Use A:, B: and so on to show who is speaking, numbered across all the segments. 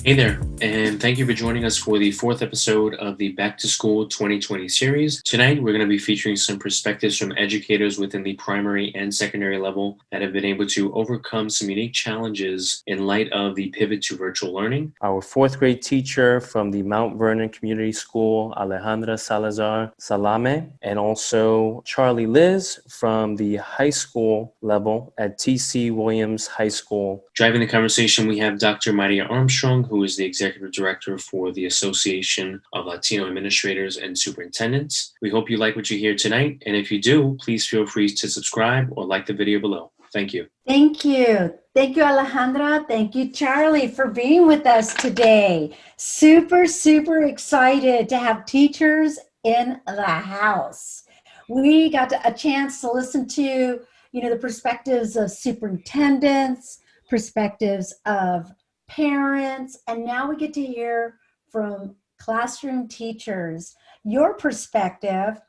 A: Hey there, and thank you for joining us for the fourth episode of the Back to School 2020 series. Tonight, we're going to be featuring some perspectives from educators within the primary and secondary level that have been able to overcome some unique challenges in light of the pivot to virtual learning.
B: Our fourth grade teacher from the Mount Vernon Community School, Alejandra Salazar-Salame, and also Charlie Liss from the high school level at T.C. Williams High School.
A: Driving the conversation, we have Dr. Nadia Armstrong, who is the Executive Director for the Association of Latino Administrators and Superintendents. We hope you like what you hear tonight, and if you do, please feel free to subscribe or like the video below. Thank you.
C: Thank you. Thank you, Alejandra. Thank you, Charlie, for being with us today. Super, super excited to have teachers in the house. We got a chance to listen to, the perspectives of superintendents, perspectives of parents, and now we get to hear from classroom teachers, your perspective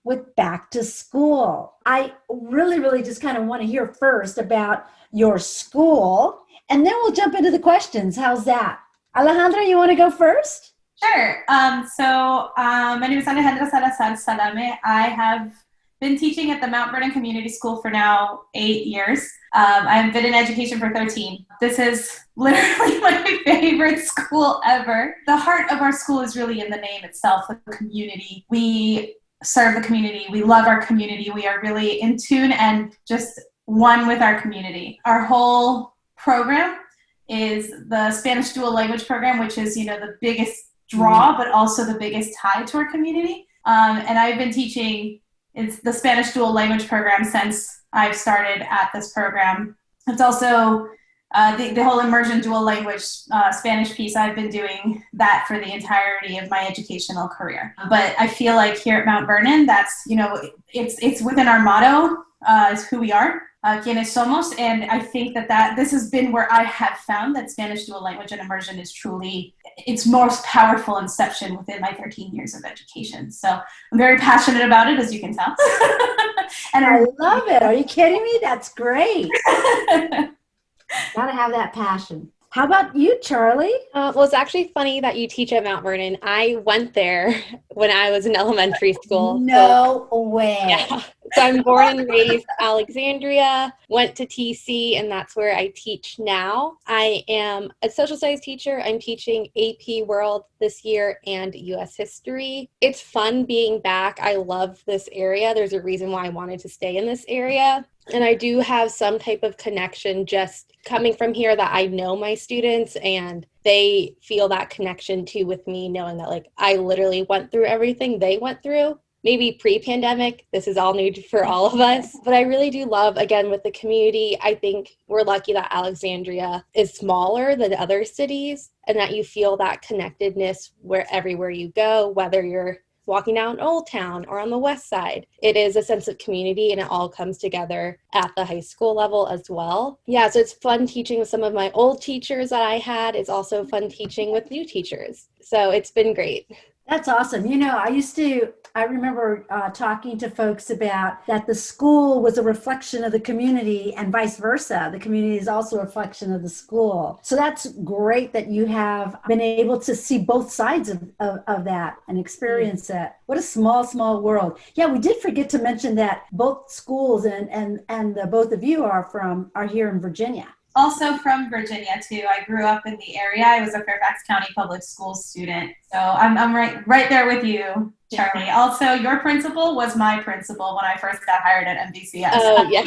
C: with back to school. I really just kind of want to hear first about your school, and then we'll jump into the questions. How's that? Alejandra, you want to go first?
D: Sure. My name is Alejandra Salazar-Salame. I have been teaching at the Mount Vernon Community School for now 8 years. I've been in education for 13. This is literally my favorite school ever. The heart of our school is really in the name itself, the community. We serve the community. We love our community. We are really in tune and just one with our community. Our whole program is the Spanish dual language program, which is, the biggest draw, but also the biggest tie to our community. And I've been teaching the Spanish dual language program since I've started at this program. It's also the whole immersion dual language Spanish piece. I've been doing that for the entirety of my educational career. But I feel like here at Mount Vernon, that's, it's within our motto, is who we are, quienes somos. And I think that this has been where I have found that Spanish dual language and immersion is truly its most powerful inception within my 13 years of education. So I'm very passionate about it, as you can tell.
C: And I love it. Are you kidding me? That's great. Gotta have that passion. How about you, Charlie?
E: Well, it's actually funny that you teach at Mount Vernon. I went there when I was in elementary school.
C: No way.
E: Yeah. So I'm born and raised Alexandria, went to TC, and that's where I teach now. I am a social studies teacher. I'm teaching AP World this year and US History. It's fun being back. I love this area. There's a reason why I wanted to stay in this area. And I do have some type of connection just coming from here that I know my students and they feel that connection too with me, knowing that I literally went through everything they went through. Maybe pre-pandemic, this is all new for all of us. But I really do love, again, with the community, I think we're lucky that Alexandria is smaller than other cities and that you feel that connectedness everywhere you go, whether you're walking down Old Town or on the west side. It is a sense of community and it all comes together at the high school level as well. Yeah, so it's fun teaching with some of my old teachers that I had. It's also fun teaching with new teachers. So it's been great.
C: That's awesome. I remember talking to folks about that the school was a reflection of the community and vice versa. The community is also a reflection of the school. So that's great that you have been able to see both sides of that and experience it. What a small world. Yeah, we did forget to mention that both schools and the both of you are here in Virginia.
D: Also from Virginia too. I grew up in the area. I was a Fairfax County Public Schools student. So I'm right there with you, Charlie. Yeah. Also, your principal was my principal when I first got hired at MVCS.
E: Oh, yeah.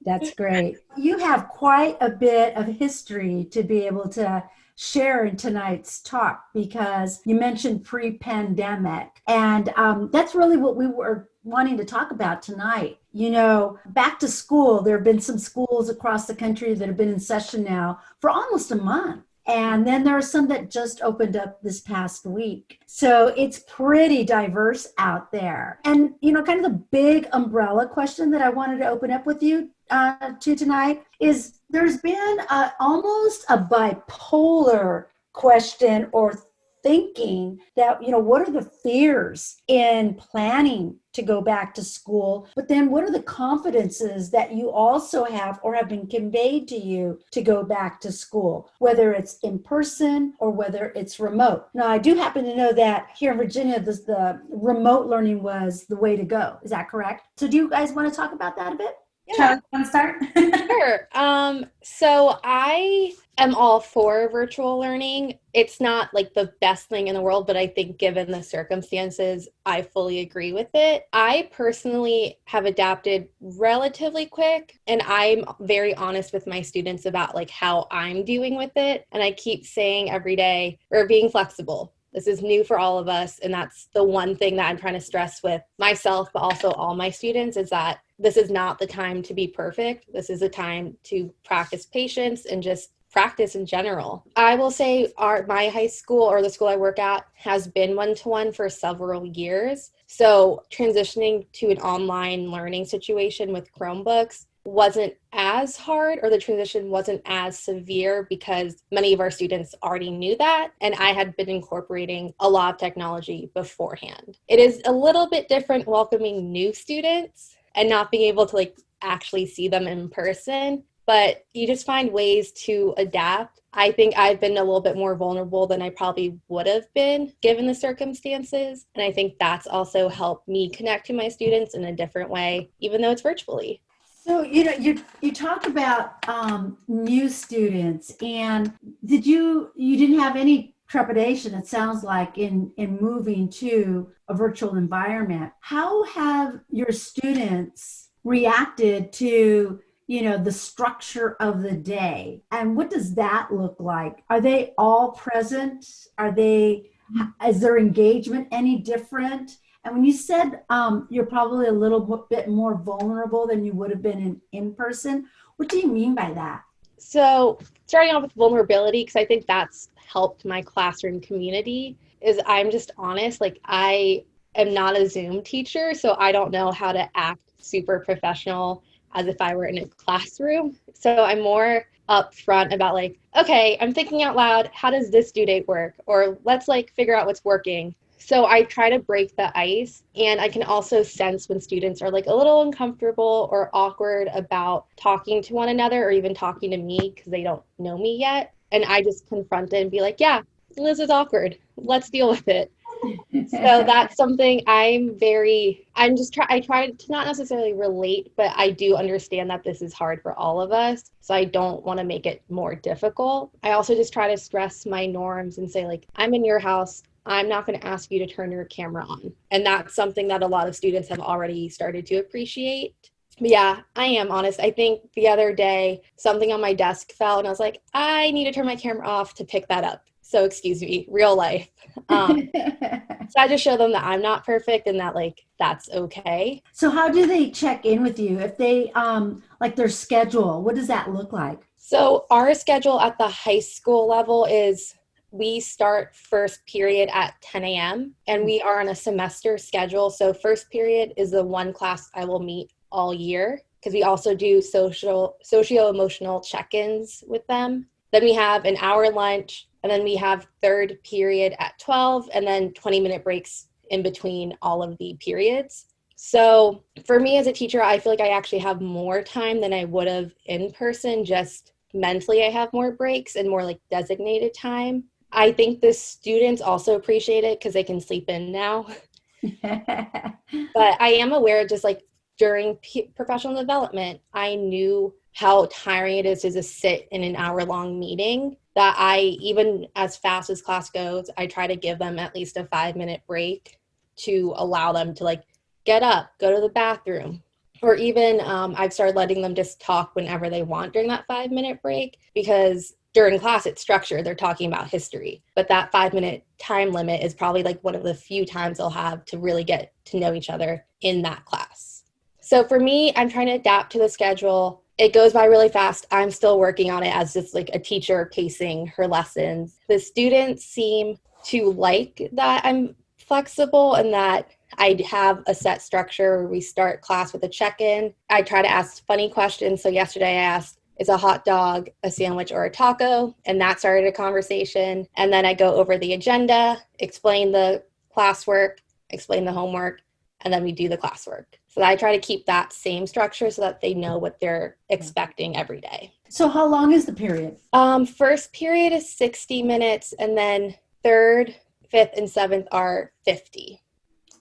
C: That's great. You have quite a bit of history to be able to share in tonight's talk because you mentioned pre-pandemic. And that's really what we were wanting to talk about tonight. Back to school, there have been some schools across the country that have been in session now for almost a month. And then there are some that just opened up this past week. So it's pretty diverse out there. And, kind of the big umbrella question that I wanted to open up with you to tonight is there's been almost a bipolar question or thinking that, what are the fears in planning to go back to school. But then what are the confidences that you also have or have been conveyed to you to go back to school, whether it's in person or whether it's remote? Now, I do happen to know that here in Virginia, the remote learning was the way to go. Is that correct? So do you guys want to talk about that a bit?
D: Charlie, want to start?
E: Sure. So I am all for virtual learning. It's not like the best thing in the world, but I think given the circumstances, I fully agree with it. I personally have adapted relatively quick, and I'm very honest with my students about like how I'm doing with it. And I keep saying every day, we're being flexible. This is new for all of us. And that's the one thing that I'm trying to stress with myself, but also all my students, is that this is not the time to be perfect. This is a time to practice patience and just practice in general. I will say my high school, or the school I work at, has been one-to-one for several years. So transitioning to an online learning situation with Chromebooks wasn't as hard, or the transition wasn't as severe, because many of our students already knew that, and I had been incorporating a lot of technology beforehand. It is a little bit different welcoming new students and not being able to like actually see them in person, but you just find ways to adapt. I think I've been a little bit more vulnerable than I probably would have been given the circumstances, and I think that's also helped me connect to my students in a different way, even though it's virtually.
C: So, you talk about new students, and you didn't have any trepidation, it sounds like, in moving to a virtual environment. How have your students reacted to, the structure of the day? And what does that look like? Are they all present? Is their engagement any different? And when you said you're probably a little bit more vulnerable than you would have been in person, what do you mean by that?
E: So starting off with vulnerability, because I think that's helped my classroom community, is I'm just honest. Like, I am not a Zoom teacher, so I don't know how to act super professional as if I were in a classroom. So I'm more upfront about like, okay, I'm thinking out loud, how does this due date work? Or let's like figure out what's working. So I try to break the ice, and I can also sense when students are like a little uncomfortable or awkward about talking to one another or even talking to me because they don't know me yet. And I just confront it and be like, yeah, this is awkward. Let's deal with it. So that's something I try to not necessarily relate, but I do understand that this is hard for all of us. So I don't want to make it more difficult. I also just try to stress my norms and say, like, I'm in your house. I'm not going to ask you to turn your camera on. And that's something that a lot of students have already started to appreciate. But yeah, I am honest. I think the other day, something on my desk fell, and I was like, I need to turn my camera off to pick that up. So excuse me, real life. So I just show them that I'm not perfect and that like, that's okay.
C: So how do they check in with you? If they, like their schedule, what does that look like?
E: So our schedule at the high school level is we start first period at 10 a.m. and we are on a semester schedule. So first period is the one class I will meet all year, because we also do socio-emotional check-ins with them. Then we have an hour lunch, and then we have third period at 12, and then 20-minute breaks in between all of the periods. So for me as a teacher, I feel like I actually have more time than I would have in person. Just mentally, I have more breaks and more like designated time. I think the students also appreciate it because they can sleep in now. But I am aware, just like during professional development, I knew how tiring it is to just sit in an hour-long meeting, that even as fast as class goes, I try to give them at least a 5-minute break to allow them to like get up, go to the bathroom, or even I've started letting them just talk whenever they want during that 5-minute break, because during class it's structured, they're talking about history, but that 5-minute time limit is probably like one of the few times they'll have to really get to know each other in that class. So for me, I'm trying to adapt to the schedule. It goes by really fast. I'm still working on it as just like a teacher pacing her lessons. The students seem to like that I'm flexible and that I have a set structure where we start class with a check-in. I try to ask funny questions. So yesterday I asked, is a hot dog a sandwich or a taco? And that started a conversation. And then I go over the agenda, explain the classwork, explain the homework, and then we do the classwork. So I try to keep that same structure so that they know what they're expecting every day.
C: So how long is the period?
E: First period is 60 minutes, and then third, fifth, and seventh are 50.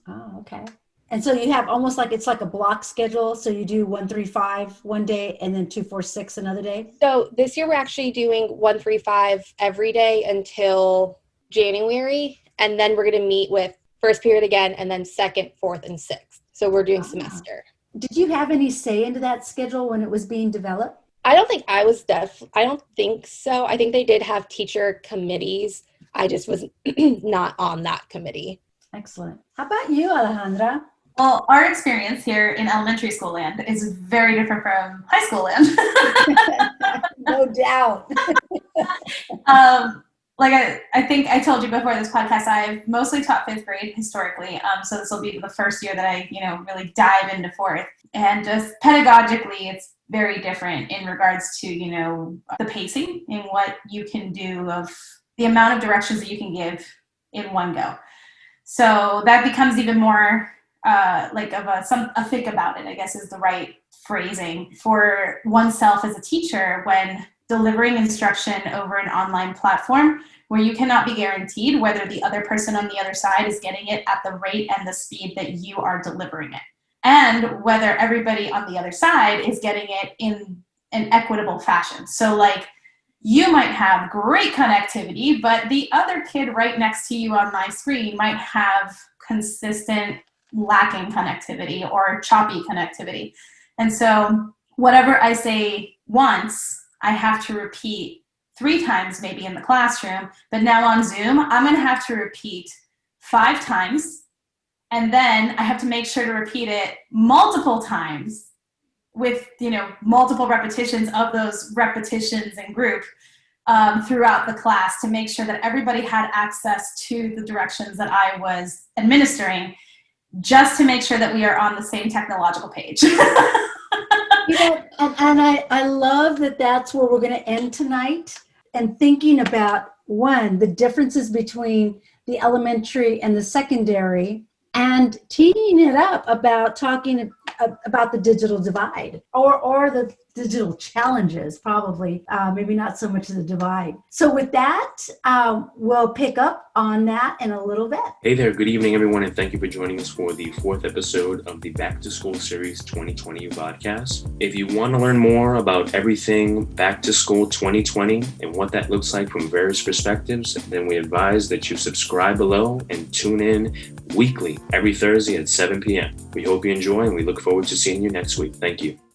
C: Oh, okay. And so you have almost like, it's like a block schedule. So you do 1-3-5 one day and then 2-4-6 another day.
E: So this year we're actually doing 1-3-5 every day until January. And then we're going to meet with first period again, and then second, fourth, and sixth. So we're doing semester.
C: Did you have any say into that schedule when it was being developed?
E: I don't think I was I don't think so. I think they did have teacher committees. I just was not on that committee.
C: Excellent. How about you, Alejandra?
D: Well, our experience here in elementary school land is very different from high school land.
C: No doubt.
D: Like I think I told you before this podcast, I've mostly taught fifth grade historically. So this will be the first year that I, really dive into fourth. And just pedagogically, it's very different in regards to, the pacing and what you can do, of the amount of directions that you can give in one go. So that becomes even more like of a think about it, I guess is the right phrasing for oneself as a teacher when delivering instruction over an online platform where you cannot be guaranteed whether the other person on the other side is getting it at the rate and the speed that you are delivering it, and whether everybody on the other side is getting it in an equitable fashion. So like, you might have great connectivity, but the other kid right next to you on my screen might have consistent lacking connectivity or choppy connectivity. And so whatever I say once, I have to repeat 3 times maybe in the classroom, but now on Zoom, I'm going to have to repeat 5 times. And then I have to make sure to repeat it multiple times with, multiple repetitions of those repetitions in group throughout the class to make sure that everybody had access to the directions that I was administering, just to make sure that we are on the same technological page.
C: And I love that that's where we're going to end tonight, and thinking about, one, the differences between the elementary and the secondary, and teeing it up about talking about the digital divide or the digital challenges, probably, maybe not so much the divide. So with that, we'll pick up on that in a little bit.
A: Hey there, good evening everyone, and thank you for joining us for the 4th episode of the Back to School Series 2020 podcast. If you want to learn more about everything Back to School 2020 and what that looks like from various perspectives, then we advise that you subscribe below and tune in weekly every Thursday at 7 p.m. We hope you enjoy, and we look forward to seeing you next week. Thank you.